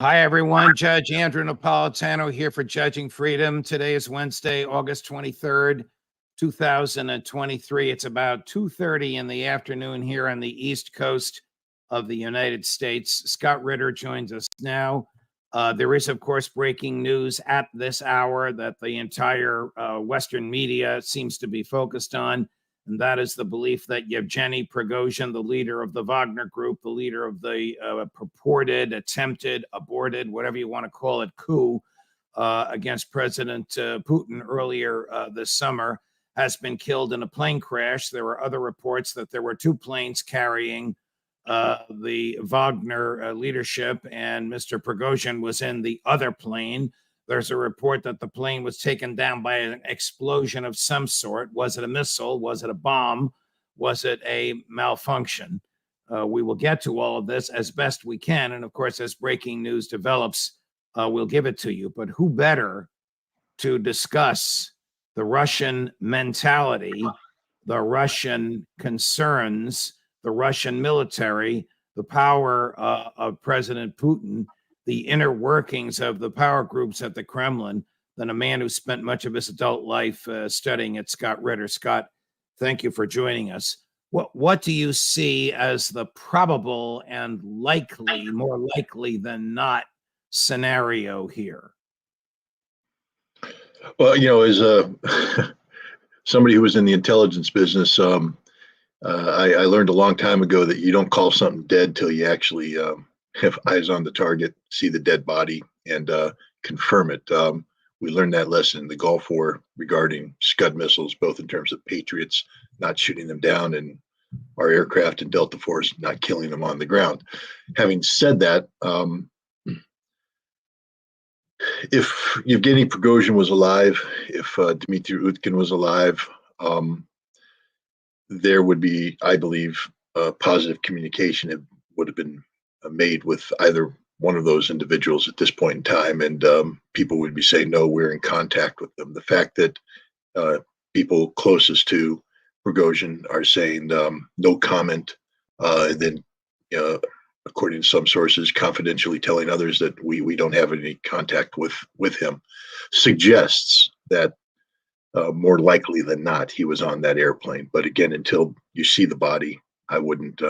Hi, everyone. Judge Andrew Napolitano here for Judging Freedom. Today is Wednesday, August 23rd, 2023. It's about 2:30 in the afternoon here on the East Coast of the United States. Scott Ritter joins us now. There is, of course, breaking news at this hour that the entire Western media seems to be focused on, and that is the belief that Yevgeny Prigozhin, the leader of the Wagner group, the leader of the purported, attempted, aborted, whatever you want to call it, coup against President Putin earlier this summer, has been killed in a plane crash. There were other reports that there were two planes carrying the Wagner leadership, and Mr. Prigozhin was in the other plane. There's a report that the plane was taken down by an explosion of some sort. Was it a missile? Was it a bomb? Was it a malfunction? We will get to all of this as best we can. And of course, as breaking news develops, we'll give it to you. But who better to discuss the Russian mentality, the Russian concerns, the Russian military, the power of President Putin, the inner workings of the power groups at the Kremlin, than a man who spent much of his adult life studying at Scott Ritter. Scott, thank you for joining us. What do you see as the probable and likely, more likely than not, scenario here? Well, as somebody who was in the intelligence business, I learned a long time ago that you don't call something dead till you actually have eyes on the target, see the dead body, and confirm it. We learned that lesson in the Gulf War regarding Scud missiles, both in terms of Patriots not shooting them down and our aircraft and Delta Force not killing them on the ground. Having said that, if Yevgeny Prigozhin was alive, if Dmitry Utkin was alive, there would be, I believe, positive communication that would have been made with either one of those individuals at this point in time, and people would be saying, no, we're in contact with them. The fact that people closest to Prigozhin are saying no comment, and then according to some sources confidentially telling others that we don't have any contact with him, suggests that more likely than not he was on that airplane. But again, until you see the body, I wouldn't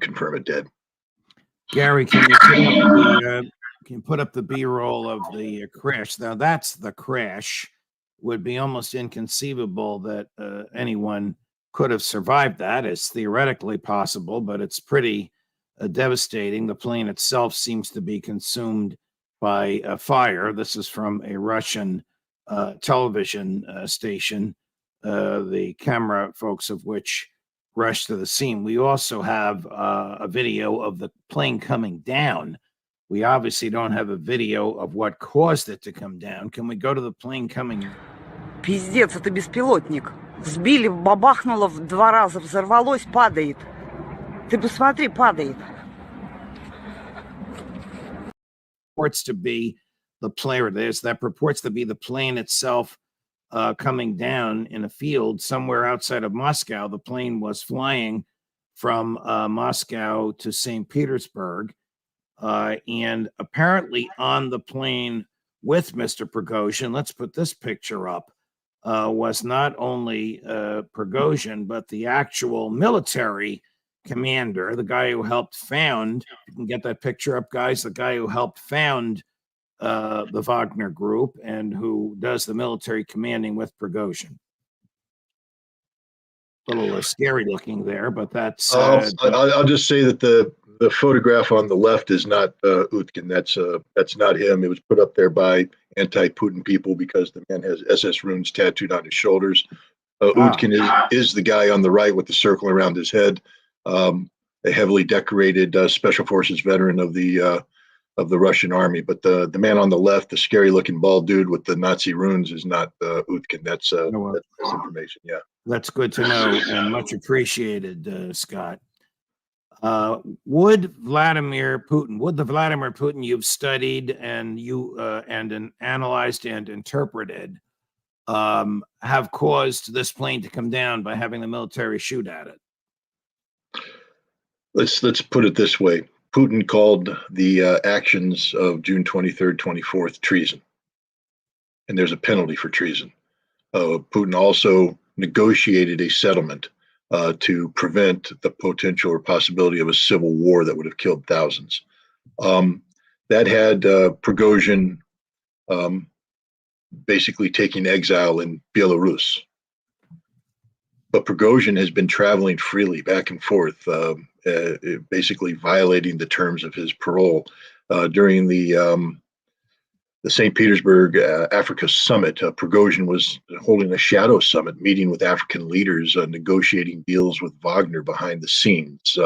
confirm it dead. Gary, can you put up the B-roll of the crash? Now that's the crash. Would be almost inconceivable that anyone could have survived that. It's theoretically possible, but it's pretty devastating. The plane itself seems to be consumed by fire. This is from a Russian television station, the camera folks of which rushed to the scene. We also have a video of the plane coming down. We obviously don't have a video of what caused it to come down. Can we go to the plane coming? Пиздец, это беспилотник. Сбили, бабахнуло в 2 раза, взорвалось, падает. Ты посмотри, падает. Purports to be the plane, or that purports to be the plane itself coming down in a field somewhere outside of Moscow. The plane was flying from Moscow to St. Petersburg, and apparently on the plane with Mr. Prigozhin, let's put this picture up, was not only Prigozhin, but the actual military commander, the guy who helped found, you can get that picture up, guys, the guy who helped found the Wagner group and who does the military commanding with Prigozhin. A little scary looking there, but that's... I'll just say that the photograph on the left is not Utkin. That's not him. It was put up there by anti-Putin people because the man has SS runes tattooed on his shoulders. Utkin is the guy on the right with the circle around his head, a heavily decorated Special Forces veteran of the Russian army. But the man on the left, the scary-looking bald dude with the Nazi runes, is not Utkin. That's information. Yeah, that's good to know and much appreciated, Scott. Would the Vladimir Putin you've studied and analyzed and interpreted have caused this plane to come down by having the military shoot at it? Let's put it this way. Putin called the actions of June 23rd, 24th treason, and there's a penalty for treason. Putin also negotiated a settlement to prevent the potential or possibility of a civil war that would have killed thousands. That had Prigozhin basically taking exile in Belarus. But Prigozhin has been traveling freely back and forth, basically violating the terms of his parole. During the St. Petersburg Africa summit, Prigozhin was holding a shadow summit, meeting with African leaders, negotiating deals with Wagner behind the scenes.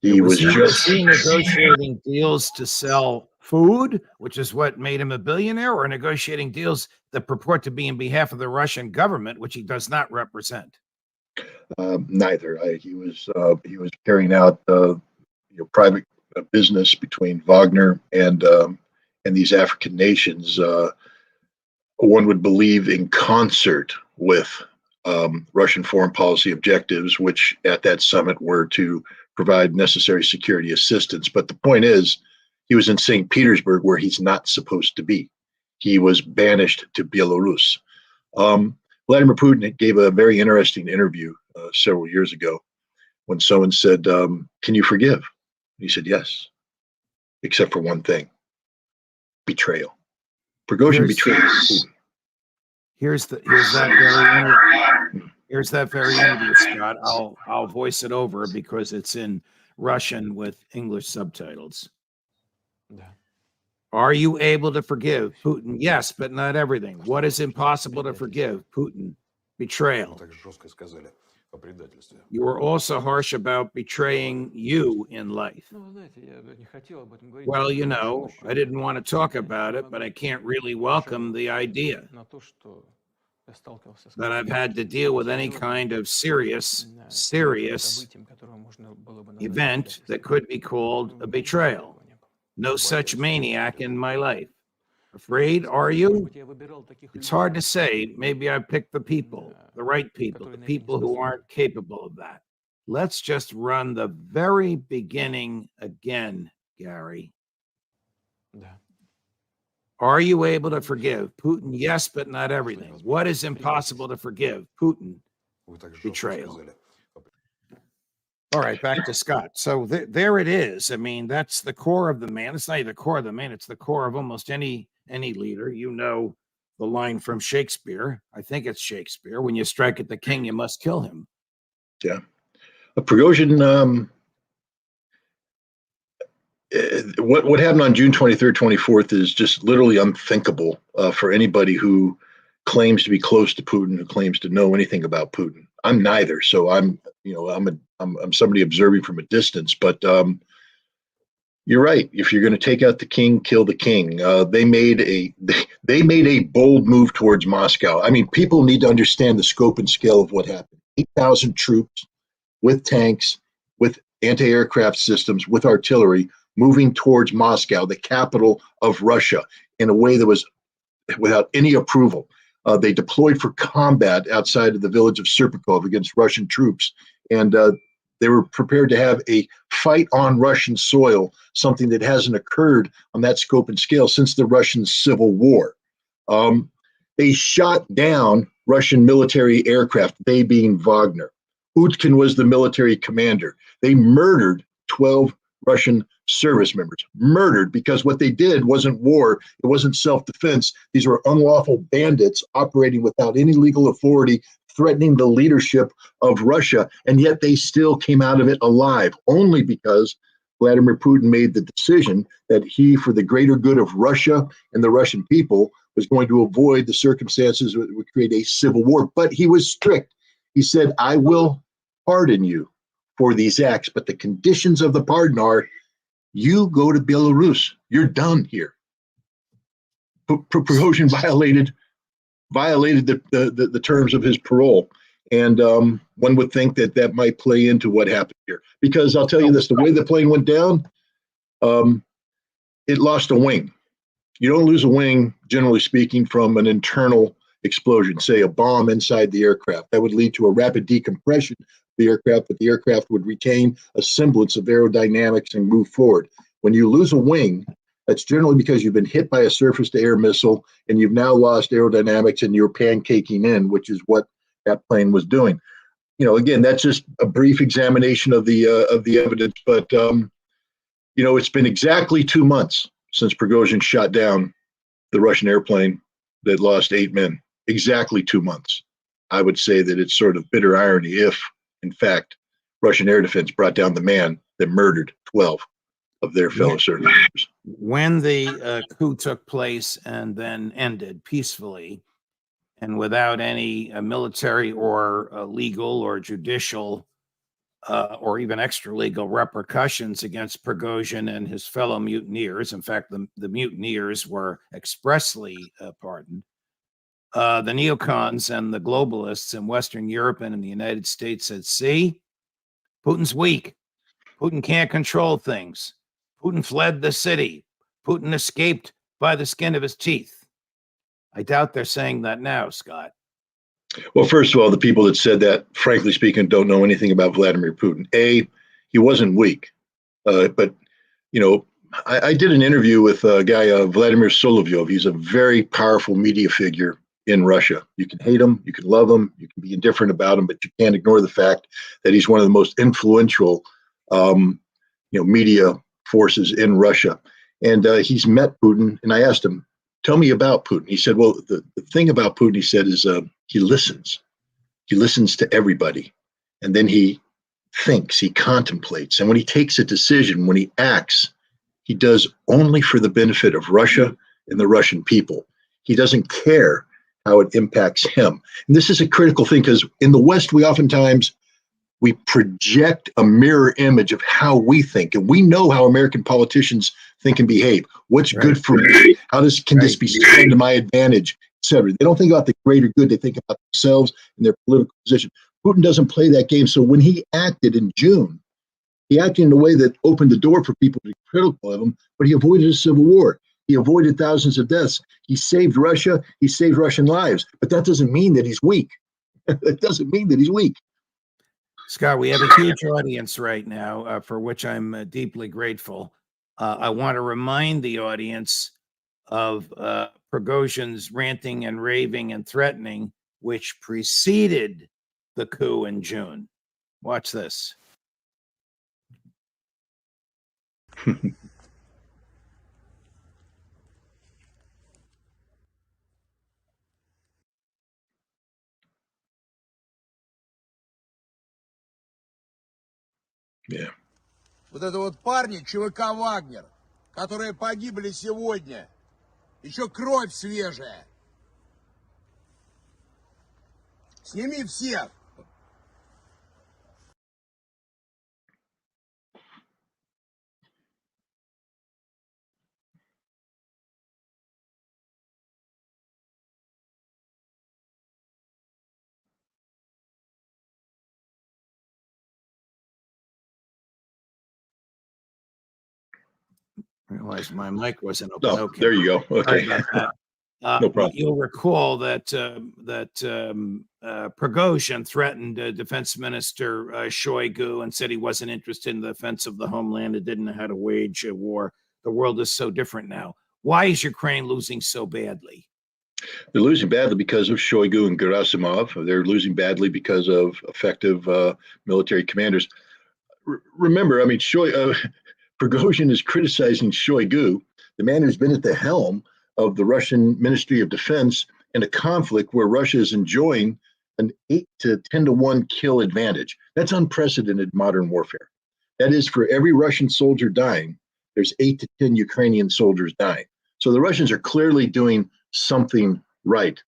He was negotiating deals to sell food, which is what made him a billionaire, or negotiating deals that purport to be in behalf of the Russian government, which he does not represent. Neither. He was carrying out private business between Wagner and these African nations. One would believe in concert with Russian foreign policy objectives, which at that summit were to provide necessary security assistance. But the point is, he was in St. Petersburg, where he's not supposed to be. He was banished to Belarus. Vladimir Putin gave a very interesting interview several years ago when someone said, can you forgive? He said, yes, except for one thing: betrayal. Prigozhin betrayed Putin. Here's that very interview, Scott. I'll voice it over because it's in Russian with English subtitles. Are you able to forgive Putin? Yes, but not everything. What is impossible to forgive? Putin. Betrayal. You were also harsh about betraying you in life. Well, you know, I didn't want to talk about it, but I can't really welcome the idea that I've had to deal with any kind of serious event that could be called a betrayal. No such maniac in my life. Afraid, are you? It's hard to say. Maybe I picked the people, the right people, the people who aren't capable of that. Let's just run the very beginning again, Gary. Are you able to forgive Putin? Yes, but not everything. What is impossible to forgive? Putin. Betrayal. All right, back to Scott. So there it is. I mean, that's the core of the man. It's not even the core of the man. It's the core of almost any leader. You know the line from Shakespeare. I think it's Shakespeare. When you strike at the king, you must kill him. Yeah. Prigozhin, what happened on June 23rd, 24th is just literally unthinkable for anybody who claims to be close to Putin, who claims to know anything about Putin. I'm neither, so I'm somebody observing from a distance. But you're right. If you're going to take out the king, kill the king. They made a bold move towards Moscow. I mean, people need to understand the scope and scale of what happened. 8,000 troops with tanks, with anti-aircraft systems, with artillery, moving towards Moscow, the capital of Russia, in a way that was without any approval. They deployed for combat outside of the village of Serpukov against Russian troops, and they were prepared to have a fight on Russian soil, something that hasn't occurred on that scope and scale since the Russian Civil War. They shot down Russian military aircraft, they being Wagner. Utkin was the military commander. They murdered 12 Russian service members, murdered, because what they did wasn't war, it wasn't self-defense. These were unlawful bandits operating without any legal authority, threatening the leadership of Russia, and yet they still came out of it alive, only because Vladimir Putin made the decision that he, for the greater good of Russia and the Russian people, was going to avoid the circumstances that would create a civil war. But he was strict. He said, I will pardon you for these acts, but the conditions of the pardon are you go to Belarus. You're done here. Prigozhin violated the terms of his parole. And one would think that might play into what happened here. Because I'll tell you this, the way the plane went down, it lost a wing. You don't lose a wing, generally speaking, from an internal explosion, say a bomb inside the aircraft. That would lead to a rapid decompression the aircraft, but the aircraft would retain a semblance of aerodynamics and move forward. When you lose a wing, that's generally because you've been hit by a surface-to-air missile and you've now lost aerodynamics and you're pancaking in, which is what that plane was doing. Again, that's just a brief examination of the evidence, but it's been exactly 2 months since Prigozhin shot down the Russian airplane that lost 8 men. Exactly 2 months. I would say that it's sort of bitter irony if, in fact, Russian air defense brought down the man that murdered 12 of their fellow service members. When the coup took place and then ended peacefully and without any military or legal or judicial or even extra-legal repercussions against Prigozhin and his fellow mutineers. In fact, the mutineers were expressly pardoned. The neocons and the globalists in Western Europe and in the United States said, see, Putin's weak. Putin can't control things. Putin fled the city. Putin escaped by the skin of his teeth. I doubt they're saying that now, Scott. Well, first of all, the people that said that, frankly speaking, don't know anything about Vladimir Putin. He wasn't weak. But I did an interview with a guy, Vladimir Solovyov. He's a very powerful media figure in Russia. You can hate him, you can love him, you can be indifferent about him, but you can't ignore the fact that he's one of the most influential, media forces in Russia. And he's met Putin, and I asked him, tell me about Putin. He said, well, the thing about Putin, he said, is he listens. He listens to everybody. And then he thinks, he contemplates. And when he takes a decision, when he acts, he does only for the benefit of Russia and the Russian people. He doesn't care how it impacts him. And this is a critical thing because in the West, we project a mirror image of how we think. And we know how American politicians think and behave. What's good for me? Can this be spent to my advantage, etc. They don't think about the greater good. They think about themselves and their political position. Putin doesn't play that game. So when he acted in June, he acted in a way that opened the door for people to be critical of him, but he avoided a civil war. He avoided thousands of deaths. He saved Russia. He saved Russian lives. But that doesn't mean that he's weak. That doesn't mean that he's weak. Scott, we have a huge audience right now, for which I'm deeply grateful. I want to remind the audience of Prigozhin's ranting and raving and threatening, which preceded the coup in June. Watch this. Yeah. Вот это вот парни ЧВК «Вагнер», которые погибли сегодня. Еще кровь свежая. Сними всех. Realized my mic wasn't open. Oh, Okay. there you go. Okay. Sorry about that. No problem. You'll recall that Prigozhin threatened Defense Minister Shoigu and said he wasn't interested in the defense of the homeland and didn't know how to wage a war. The world is so different now. Why is Ukraine losing so badly? They're losing badly because of Shoigu and Gerasimov. They're losing badly because of effective military commanders. Remember, I mean, Prigozhin is criticizing Shoigu, the man who's been at the helm of the Russian Ministry of Defense in a conflict where Russia is enjoying an 8 to 10 to 1 kill advantage. That's unprecedented modern warfare. That is, for every Russian soldier dying, there's 8 to 10 Ukrainian soldiers dying. So the Russians are clearly doing something right.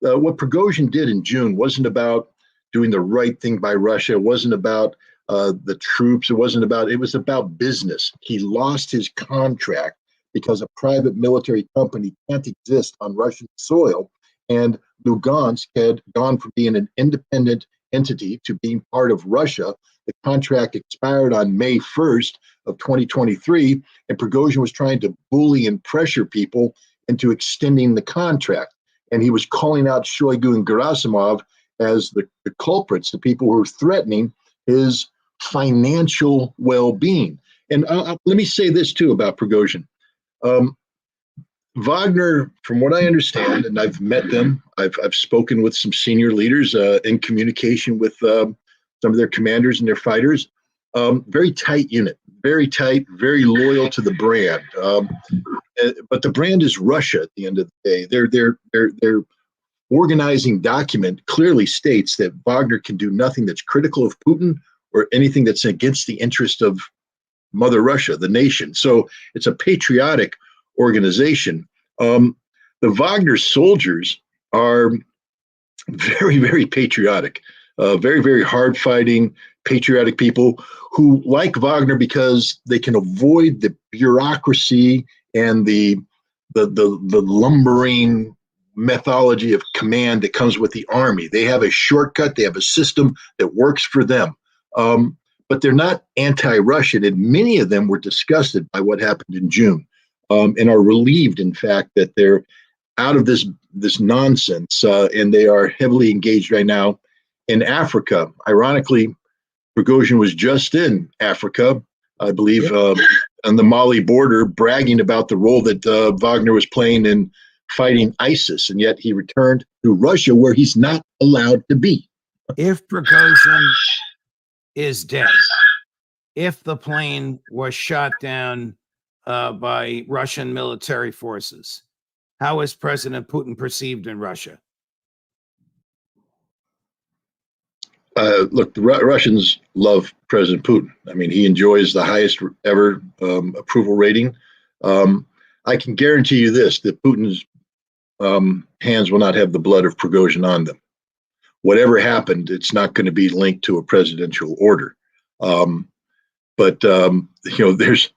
What Prigozhin did in June wasn't about doing the right thing by Russia. It wasn't about the troops. It was about business. He lost his contract because a private military company can't exist on Russian soil. And Lugansk had gone from being an independent entity to being part of Russia. The contract expired on May 1st of 2023, and Prigozhin was trying to bully and pressure people into extending the contract. And he was calling out Shoigu and Gerasimov as the culprits, the people who were threatening his financial well-being. And let me say this too about Prigozhin. Wagner, from what I understand, and I've met them, I've spoken with some senior leaders in communication with some of their commanders and their fighters. Very tight unit, very tight, very loyal to the brand. But the brand is Russia at the end of the day. Their organizing document clearly states that Wagner can do nothing that's critical of Putin or anything that's against the interest of Mother Russia, the nation. So it's a patriotic organization. The Wagner soldiers are very, very patriotic, very, very hard fighting, patriotic people who like Wagner because they can avoid the bureaucracy and the lumbering methodology of command that comes with the army. They have a shortcut. They have a system that works for them. But they're not anti-Russian, and many of them were disgusted by what happened in June, and are relieved, in fact, that they're out of this nonsense, and they are heavily engaged right now in Africa. Ironically, Prigozhin was just in Africa, I believe, on the Mali border, bragging about the role that Wagner was playing in fighting ISIS, and yet he returned to Russia, where he's not allowed to be. If Prigozhin is dead, if the plane was shot down by Russian military forces, how is President Putin perceived in Russia? Look, the Russians love President Putin. I mean, he enjoys the highest ever approval rating. I can guarantee you this, that Putin's hands will not have the blood of Prigozhin on them. Whatever happened, it's not going to be linked to a presidential order. But there's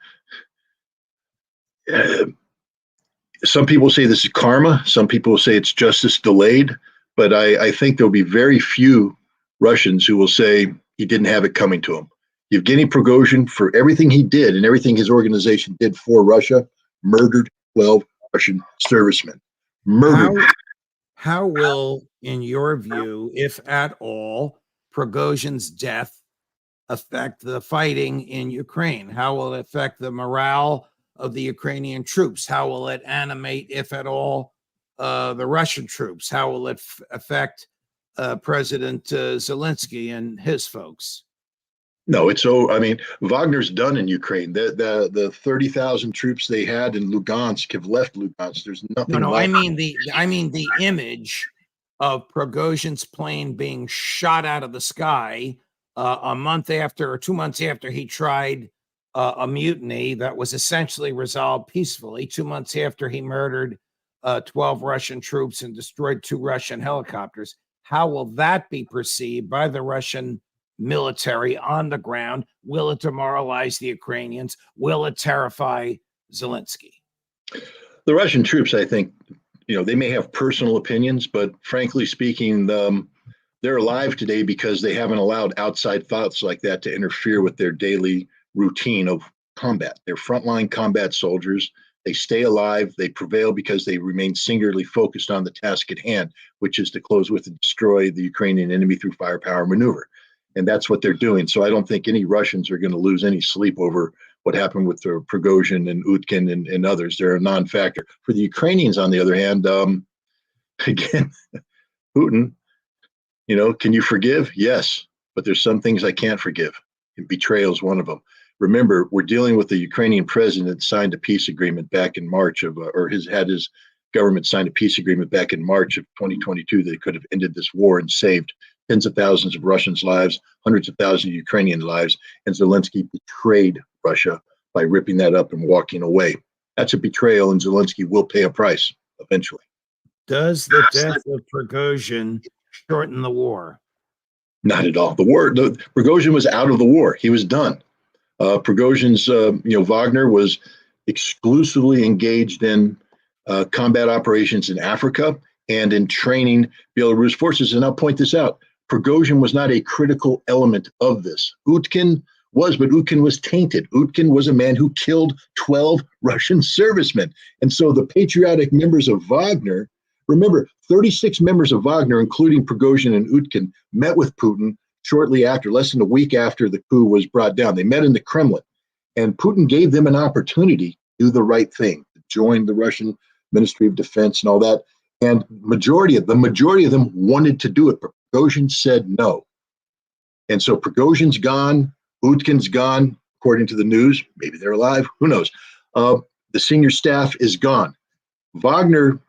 some people say this is karma. Some people say it's justice delayed. But I think there'll be very few Russians who will say he didn't have it coming to him. Yevgeny Prigozhin, for everything he did and everything his organization did for Russia, murdered 12 Russian servicemen. Murdered. How will, in your view, if at all, Prigozhin's death affect the fighting in Ukraine? How will it affect the morale of the Ukrainian troops? How will it animate, if at all, the Russian troops? How will it affect President Zelensky and his folks? No, it's so. I mean, Wagner's done in Ukraine. The 30,000 troops they had in Lugansk have left Lugansk. There's nothing. No, left. I mean the image of Prigozhin's plane being shot out of the sky a month after or 2 months after he tried a mutiny that was essentially resolved peacefully. 2 months after he murdered 12 Russian troops and destroyed 2 Russian helicopters. How will that be perceived by the Russian military on the ground? Will it demoralize the Ukrainians? Will it terrify Zelensky? The Russian troops, I think, they may have personal opinions, but frankly speaking, they're alive today because they haven't allowed outside thoughts like that to interfere with their daily routine of combat. They're frontline combat soldiers. They stay alive. They prevail because they remain singularly focused on the task at hand, which is to close with and destroy the Ukrainian enemy through firepower maneuver. And that's what they're doing. So I don't think any Russians are going to lose any sleep over what happened with Prigozhin and Utkin and others. They're a non-factor. For the Ukrainians, on the other hand, again, Putin, can you forgive? Yes, but there's some things I can't forgive. And betrayal is one of them. Remember, we're dealing with the Ukrainian president signed a peace agreement back in March of, had his government signed a peace agreement back in March of 2022 that could have ended this war and saved tens of thousands of Russians' lives, hundreds of thousands of Ukrainian lives, and Zelensky betrayed Russia by ripping that up and walking away. That's a betrayal, and Zelensky will pay a price eventually. Does the death of Prigozhin shorten the war? Not at all. Prigozhin was out of the war. He was done. Prigozhin's, Wagner was exclusively engaged in combat operations in Africa and in training Belarus forces. And I'll point this out. Prigozhin was not a critical element of this. Utkin was, but Utkin was tainted. Utkin was a man who killed 12 Russian servicemen. And so the patriotic members of Wagner, remember, 36 members of Wagner, including Prigozhin and Utkin, met with Putin, shortly after, less than a week after the coup was brought down. They met in the Kremlin, and Putin gave them an opportunity to do the right thing, to join the Russian Ministry of Defense and all that. And the majority of them wanted to do it, but Prigozhin said no. And so Prigozhin's gone, Utkin's gone, according to the news. Maybe they're alive, who knows? The senior staff is gone. Wagner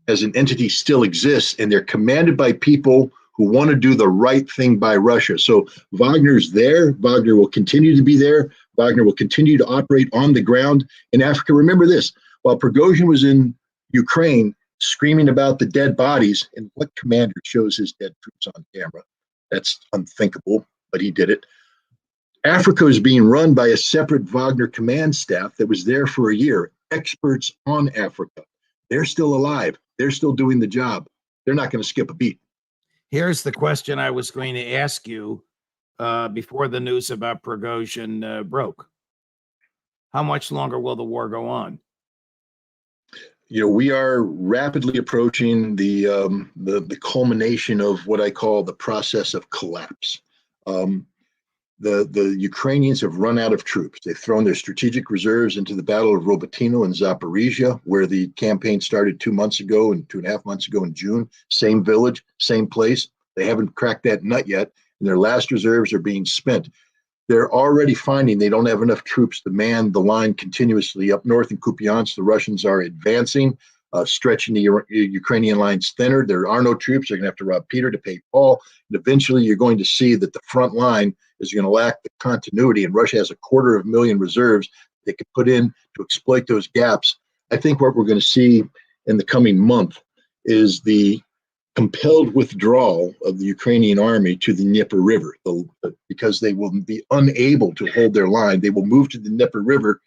as an entity still exists, and they're commanded by people who want to do the right thing by Russia. So Wagner's there. Wagner will continue to be there. Wagner will continue to operate on the ground in Africa. Remember this, while Prigozhin was in Ukraine screaming about the dead bodies, and what commander shows his dead troops on camera? That's unthinkable, but he did it. Africa is being run by a separate Wagner command staff that was there for a year, experts on Africa. They're still alive. They're still doing the job. They're not going to skip a beat. Here's the question I was going to ask you before the news about Prigozhin broke. How much longer will the war go on? You know, we are rapidly approaching the culmination of what I call the process of collapse. The Ukrainians have run out of troops. They've thrown their strategic reserves into the Battle of Robotyno in Zaporizhia, where the campaign started 2 months ago and 2.5 months ago in June. Same village, same place. They haven't cracked that nut yet, and their last reserves are being spent. They're already finding they don't have enough troops to man the line continuously. Up north in Kupiansk, the Russians are advancing, stretching the Ukrainian lines thinner. There are no troops. They're going to have to rob Peter to pay Paul. And eventually, you're going to see that the front line is going to lack the continuity, and Russia has 250,000 reserves they could put in to exploit those gaps. I think what we're going to see in the coming month is the compelled withdrawal of the Ukrainian army to the Dnieper River, because they will be unable to hold their line. They will move to the Dnieper River,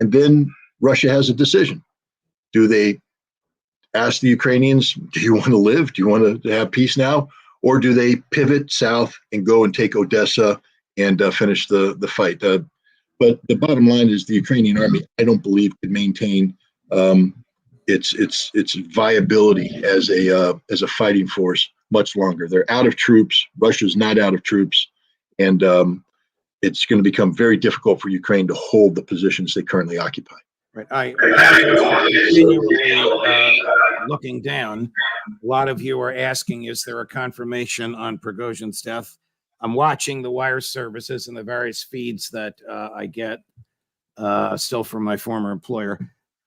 and then Russia has a decision. Do they ask the Ukrainians, do you want to live? Do you want to have peace now? Or do they pivot south and go and take Odessa and finish the fight? But the bottom line is the Ukrainian army, I don't believe, could maintain its viability as a fighting force much longer. They're out of troops. Russia's not out of troops, and it's going to become very difficult for Ukraine to hold the positions they currently occupy. Right. I continually looking down. A lot of you are asking, is there a confirmation on Prigozhin's death? I'm watching the wire services and the various feeds that I get still from my former employer.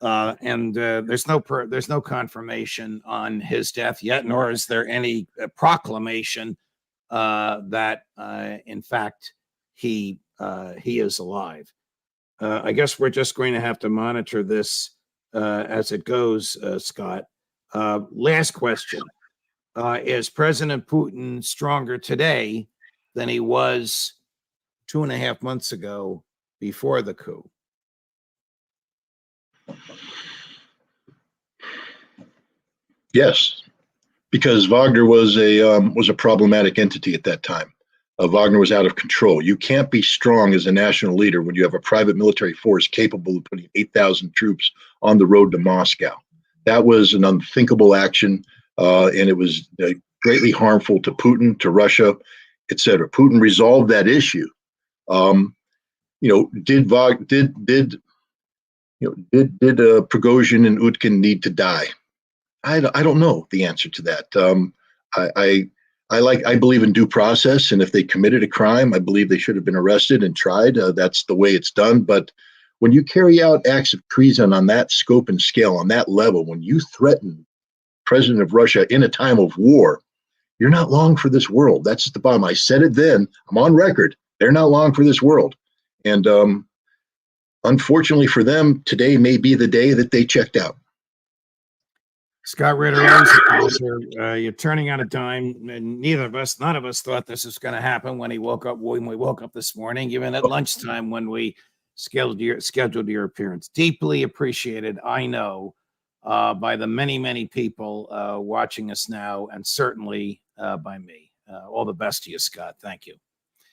And there's no confirmation on his death yet, nor is there any proclamation that in fact he is alive. I guess we're just going to have to monitor this as it goes, Scott. Last question. Is President Putin stronger today than he was 2.5 months ago before the coup? Yes, because Wagner was a problematic entity at that time. Wagner was out of control. You can't be strong as a national leader when you have a private military force capable of putting 8,000 troops on the road to Moscow. That was an unthinkable action, and it was greatly harmful to Putin, to Russia, etc. Putin resolved that issue. Did Prigozhin and Utkin need to die? I don't know the answer to that. I believe in due process, and if they committed a crime, I believe they should have been arrested and tried. That's the way it's done. But when you carry out acts of treason on that scope and scale, on that level, when you threaten the president of Russia in a time of war, you're not long for this world. That's the bottom. I said it then. I'm on record. They're not long for this world. And unfortunately for them, today may be the day that they checked out. Scott Ritter, always a pleasure. You're turning on a dime, and none of us thought this was going to happen when we woke up this morning, even at lunchtime when we scheduled your appearance. Deeply appreciated, I know, by the many, many people watching us now, and certainly by me. All the best to you, Scott. Thank you.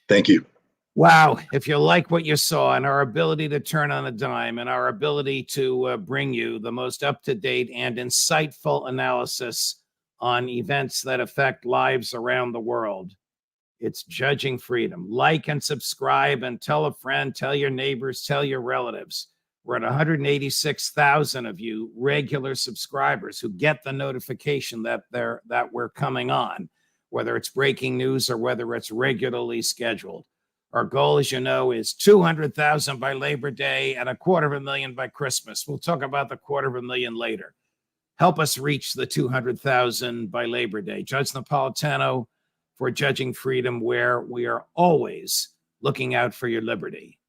Thank you. Wow. If you like what you saw and our ability to turn on a dime and our ability to bring you the most up-to-date and insightful analysis on events that affect lives around the world, It's Judging Freedom. Like and subscribe and tell a friend, tell your neighbors, tell your relatives. We're at 186,000 of you regular subscribers who get the notification that we're coming on, whether it's breaking news or whether it's regularly scheduled. Our goal, as you know, is 200,000 by Labor Day and 250,000 by Christmas. We'll talk about the 250,000 later. Help us reach the 200,000 by Labor Day. Judge Napolitano for Judging Freedom, where we are always looking out for your liberty.